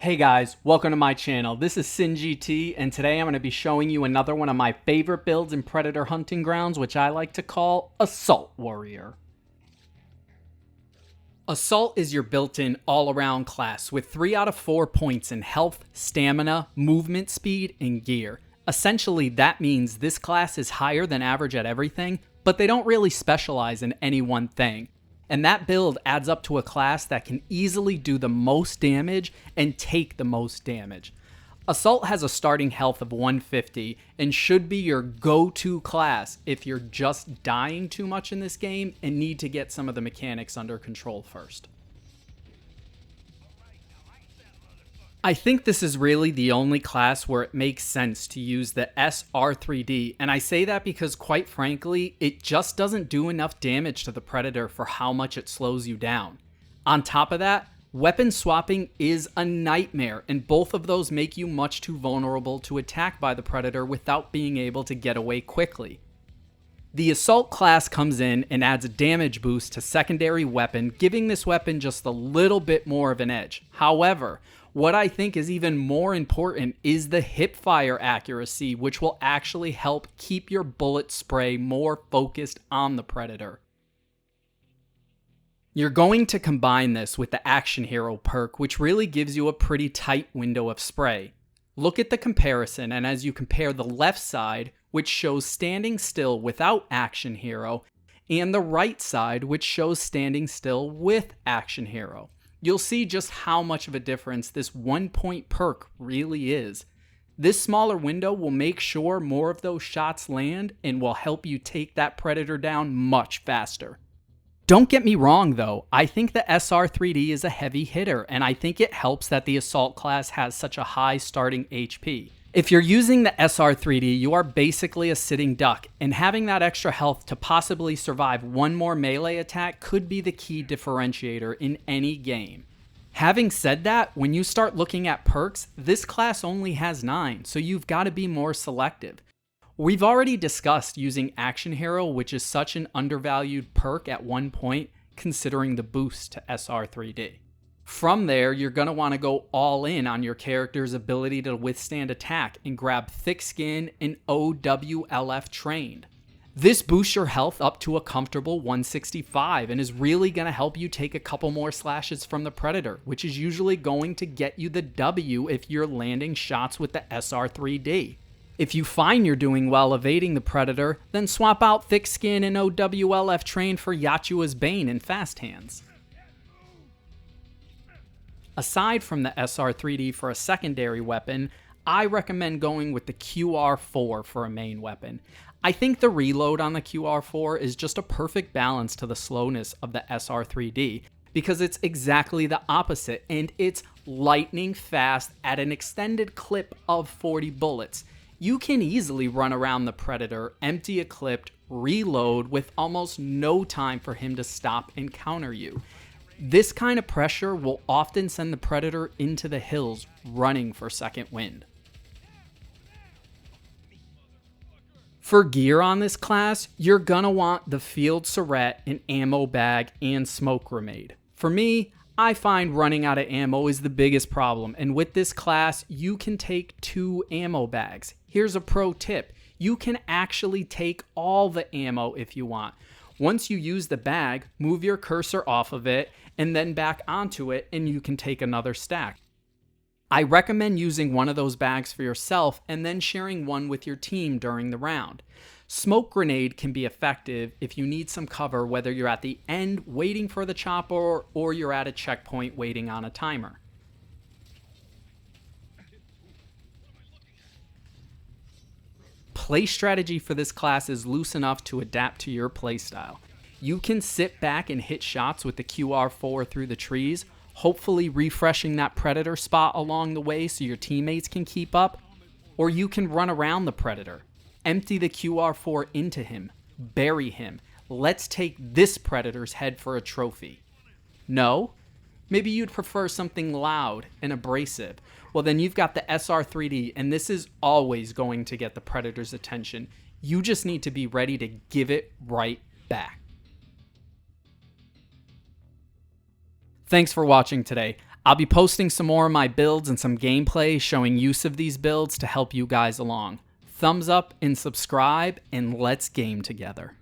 Hey guys, welcome to my channel. This is SynGT, and today I'm going to be showing you another one of my favorite builds in Predator Hunting Grounds, which I like to call Assault Warrior. Assault is your built-in all-around class with 3 out of 4 points in health, stamina, movement speed, and gear. Essentially, that means this class is higher than average at everything, but they don't really specialize in any one thing. And that build adds up to a class that can easily do the most damage and take the most damage. Assault has a starting health of 150 and should be your go-to class if you're just dying too much in this game and need to get some of the mechanics under control first. I think this is really the only class where it makes sense to use the SR3D, and I say that because quite frankly, it just doesn't do enough damage to the Predator for how much it slows you down. On top of that, weapon swapping is a nightmare, and both of those make you much too vulnerable to attack by the Predator without being able to get away quickly. The Assault class comes in and adds a damage boost to secondary weapon, giving this weapon just a little bit more of an edge. However, what I think is even more important is the hip fire accuracy, which will actually help keep your bullet spray more focused on the Predator. You're going to combine this with the Action Hero perk, which really gives you a pretty tight window of spray. Look at the comparison, and as you compare the left side, which shows standing still without Action Hero, and the right side, which shows standing still with Action Hero, you'll see just how much of a difference this 1-point perk really is. This smaller window will make sure more of those shots land and will help you take that Predator down much faster. Don't get me wrong though, I think the SR3D is a heavy hitter, and I think it helps that the Assault class has such a high starting HP. If you're using the SR3D, you are basically a sitting duck, and having that extra health to possibly survive one more melee attack could be the key differentiator in any game. Having said that, when you start looking at perks, this class only has 9, so you've got to be more selective. We've already discussed using Action Hero, which is such an undervalued perk at one point, considering the boost to SR3D. From there, you're going to want to go all in on your character's ability to withstand attack and grab Thick Skin and OWLF Trained. This boosts your health up to a comfortable 165 and is really going to help you take a couple more slashes from the Predator, which is usually going to get you the W if you're landing shots with the SR3D. If you find you're doing well evading the Predator, then swap out Thick Skin and OWLF Trained for Yachua's Bane and Fast Hands. Aside from the SR3D for a secondary weapon, I recommend going with the QR4 for a main weapon. I think the reload on the QR4 is just a perfect balance to the slowness of the SR3D because it's exactly the opposite, and it's lightning fast at an extended clip of 40 bullets. You can easily run around the Predator, empty a clip, reload with almost no time for him to stop and counter you. This kind of pressure will often send the Predator into the hills running for second wind. For gear on this class, you're gonna want the Field Surrette, an ammo bag, and smoke grenade. For me, I find running out of ammo is the biggest problem, and with this class, you can take 2 ammo bags. Here's a pro tip. You can actually take all the ammo if you want. Once you use the bag, move your cursor off of it and then back onto it, and you can take another stack. I recommend using one of those bags for yourself and then sharing one with your team during the round. Smoke grenade can be effective if you need some cover, whether you're at the end waiting for the chopper or you're at a checkpoint waiting on a timer. Play strategy for this class is loose enough to adapt to your playstyle. You can sit back and hit shots with the QR4 through the trees, hopefully refreshing that Predator spot along the way so your teammates can keep up, or you can run around the Predator, empty the QR4 into him, bury him. Let's take this Predator's head for a trophy. No? Maybe you'd prefer something loud and abrasive. Well, then you've got the SR3D, and this is always going to get the Predator's attention. You just need to be ready to give it right back. Thanks for watching today. I'll be posting some more of my builds and some gameplay showing use of these builds to help you guys along. Thumbs up and subscribe, and let's game together.